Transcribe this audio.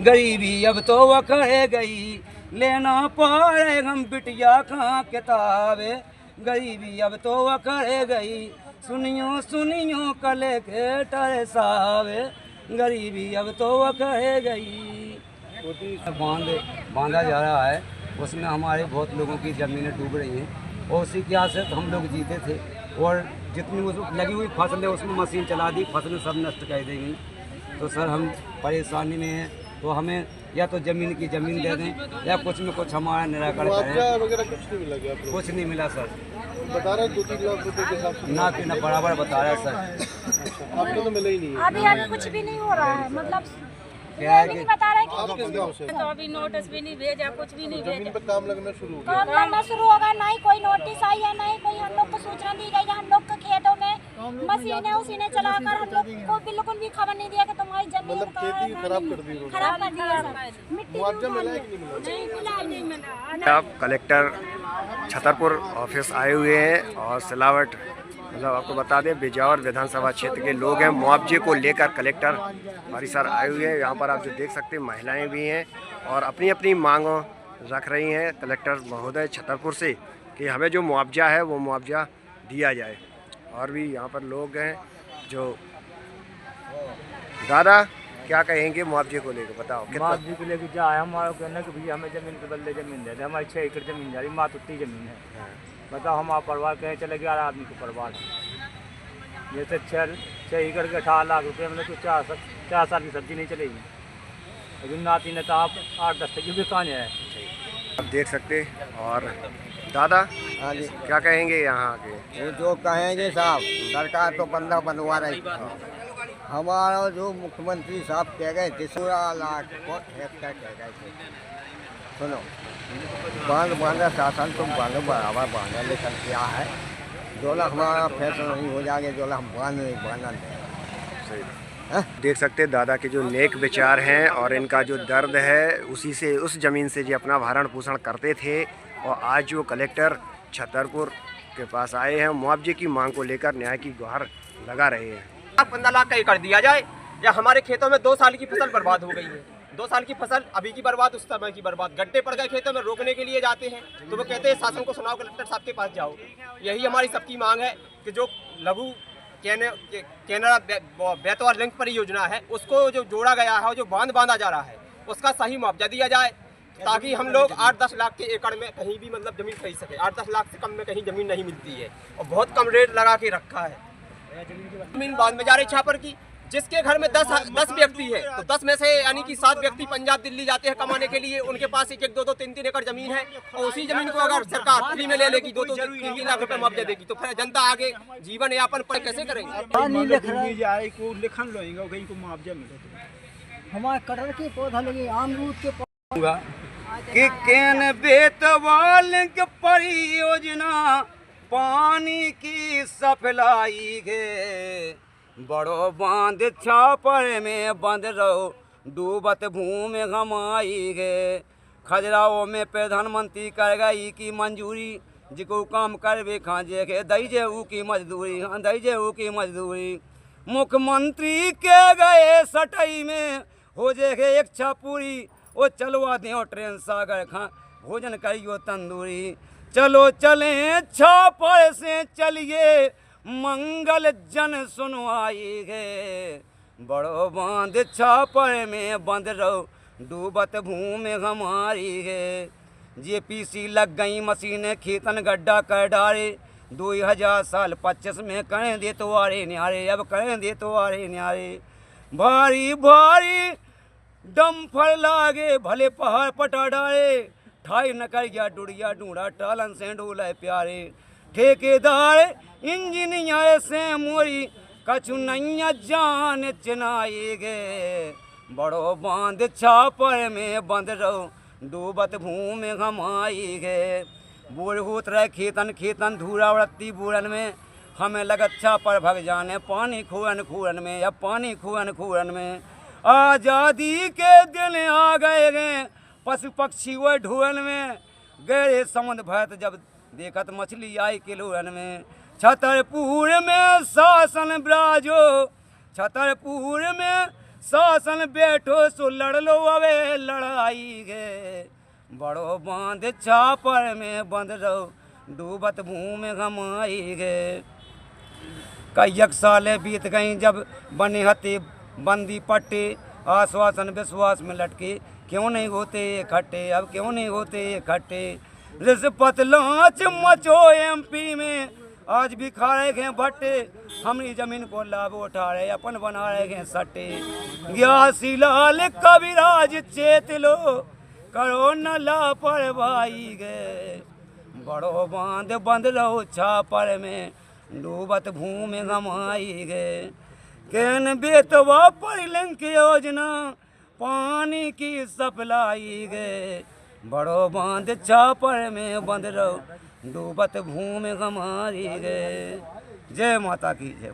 गरीबी अब तो वखरे गई, लेना पड़े हम बिटिया कहाँ किताबे। गरीबी अब तो वखरे गई, सुनियो सुनियो कलेक्टर साहब। गरीबी अब तो वखरे गई। बांधा जा रहा है, उसमें हमारे बहुत लोगों की ज़मीनें डूब रही हैं और उसी की आस हम लोग जीते थे। और जितनी उसमें लगी हुई फसल है उसमें मशीन चला दी, फसलें सब नष्ट कर दी गई। तो सर हम परेशानी में हैं, तो हमें या तो ज़मीन की ज़मीन दे दें या कुछ में कुछ हमारा निराकरण करें। वगैरह कुछ नहीं मिला क्या? कुछ नहीं मिला सर। बता रहे 2-3 लाख रुपए के हिसाब से ना कि ना बराबर बता रहा है सर। आपको तो मिला ही नहीं है। अभी कुछ भी नहीं हो रहा है, मतलब क्या है ये भी कि नहीं बता रहे आप किस गाँव से? तो अभी नोटिस भी नहीं भेजा, कुछ भी नहीं जमीन भेजा। पे काम लगना शुरू हो गया। काम लगना शुरू होगा, ना ही कोई नोटिस आई है, ना ही कोई हम लोग को सूचना दी गई है। हम लोग के खेतों में मशीन है, उसी ने चलाकर हम लोग को बिल्कुल भी खबर नहीं दिया कि तुम्हारी जमीन मतलब खेती खराब कर दी उन्होंने। खराब कर दी है सर। मिट्टी मुआवजा मिला है कि नहीं मिला? नहीं मिला। आप कलेक्टर छतरपुर ऑफिस आए हुए हैं और सिलावट मतलब आपको बता दें बिजौर विधानसभा क्षेत्र के लोग हैं। मुआवजे को लेकर कलेक्टर हमारी सर आए हुए हैं। यहाँ पर आप जो देख सकते हैं महिलाएं भी हैं और अपनी अपनी मांग रख रही हैं कलेक्टर महोदय छतरपुर से कि हमें जो मुआवजा है वो मुआवजा दिया जाए। और भी यहाँ पर लोग हैं जो दादा क्या कहेंगे मुआवजे को लेकर, बताओ। मुआवजे को लेकर क्या है हमारा कहना कि भैया हमें ज़मीन के बदले ज़मीन दे दे। हमारी 6 एकड़ ज़मीन जा रही, मात उतनी ज़मीन है। बताओ हमारा परिवार कहीं चले 11 आदमी का परिवार है। जैसे 6 एकड़ के 18 लाख रुपये मतलब तो 4 साल की सब्जी नहीं चलेगी। लेकिन नाती ने तो आप 8-10 की भी कहाँ है। आप देख सकते और दादा हाँ जी, क्या कहेंगे यहाँ के? ये जो कहेंगे साहब, सरकार तो बंदा बनवा रही। हमारा जो मुख्यमंत्री साहब कह गए थे 16 लाख को हेक्टेयर कह गए थे। सुनो, बांधा शासन तुम बांधो बराबर बांधा, लेकिन क्या है जोला हमारा फैसला नहीं हो जाएगा, जोला हम बांध नहीं बांधना नहीं। देख सकते दादा के जो नेक विचार हैं और इनका जो दर्द है उसी से उस ज़मीन से जो अपना भरण पोषण करते थे और आज जो कलेक्टर छतरपुर के पास आए हैं मुआवजे की मांग को लेकर न्याय की गुहार लगा रहे हैं। 15 लाख का एकड़ दिया जाए या हमारे खेतों में 2 साल की फसल बर्बाद हो गई है। 2 साल की फसल अभी की बर्बाद, उस समय की बर्बाद। गड्ढे पड़ गए खेतों में, रोकने के लिए जाते हैं तो वो कहते हैं शासन को सुनाओ, कलेक्टर साहब के पास जाओ। यही हमारी सबकी मांग है कि जो लघु कैनरा बैतवा लिंक परियोजना है उसको जो जोड़ा गया है और जो बांध बांधा जा रहा है उसका सही मुआवजा दिया जाए, ताकि हम लोग 8-10 लाख के एकड़ में कहीं भी मतलब ज़मीन खरीद सके। 8-10 लाख से कम में कहीं ज़मीन नहीं मिलती है और बहुत कम रेट लगा के रखा है। ज़मीन बांध में जा रही छापर की, जिसके घर में 10 व्यक्ति है तो 10 में से यानी कि 7 व्यक्ति पंजाब दिल्ली जाते हैं कमाने के लिए। उनके पास 1-1, 2-2, 3-3 एकड़ जमीन है और उसी जमीन को अगर सरकार फ्री में ले लेगी 2-2, 3-3 लाख रुपए मुआवजा देगी तो फिर जनता आगे जीवन यापन पर कैसे करेंगे? लिखन लोगे कहीं को मुआवजा मिले। हमारे कटहल के पौधा लगे, अमरूद के पौधा कि केन बेतवाल के परियोजना पानी की सप्लाई के बड़ो बांध छापर में बंद रहो, डूबत भूमि घमाई गे। खजराओं में प्रधानमंत्री कर गई की मंजूरी, जिको काम करवे खाजे के दईजे ऊ की मजदूरी, हाँ दईजे ऊ की मजदूरी। मुख्यमंत्री के गए सटई में हो जाएगा इच्छा पूरी, वो चलवा दें ट्रेन सागर खा भोजन करियो तंदूरी। चलो चलें छापर से चलिए, मंगल जन सुनवाई गे। बड़ो बांध छापर में बंद रहो, डूबत भूमि हमारी गे। जेपीसी लग गई मशीनें खेतन गड्ढा कर डारे, 2000 साल 25 में करें दे तो आरे न्यारे, अब करें दे तो आरे न्यारे। भारी भारी डम्फर लागे भले पहाड़ पटा डाले, ठाई न कर गया डुड़िया ढूंढा टालन से ढूला प्यारे। ठेकेदार इंजीनियर से मोरी कछु नैया जान चिनाई गे। बड़ो बांध छापर में बंद रहो, डूबत भूमि घमाई गे। बूढ़ होत रहे खेतन खेतन धूरा उड़ती बूढ़न में, हमें लगत छापर भग जाने पानी खूरन खूरन में, अब पानी खूरन खूरन में। आज़ादी के दिन आ गए गे, पशु पक्षी वो ढूरन में गए समुद्र भरत जब देखत मछली आई किलोरन में। छतरपुर में शासन ब्राजो, छतरपुर में शासन बैठो सो लड़ लो अवे लड़ाई गे। बड़ो बांध छापर में बंद रहो डूबत भूमि घमाई गे। कई साले बीत गई जब बनी हती बंदी पट्टी, आश्वासन विश्वास में लटके क्यों नहीं होते इकट्ठे, अब क्यों नहीं होते इकट्ठे। रिश्वत लांच मचो MP में, आज भी खा रहे हैं भट्टे, हमारी जमीन को लाभ उठा रहे अपन बना रहे हैं सट्टे। ग्यासी लाल कविराज चेत लो करो न लापरवाही गे। बड़ो बांध बंद रहो छापर में डूबत भूमि घमाई गे। केन बेतवा पर लिंक योजना पानी की सप्लाई गे। बड़ो बांध छापर में बंद रहो डूबत भूमि घमाई गे। जय माता की जय।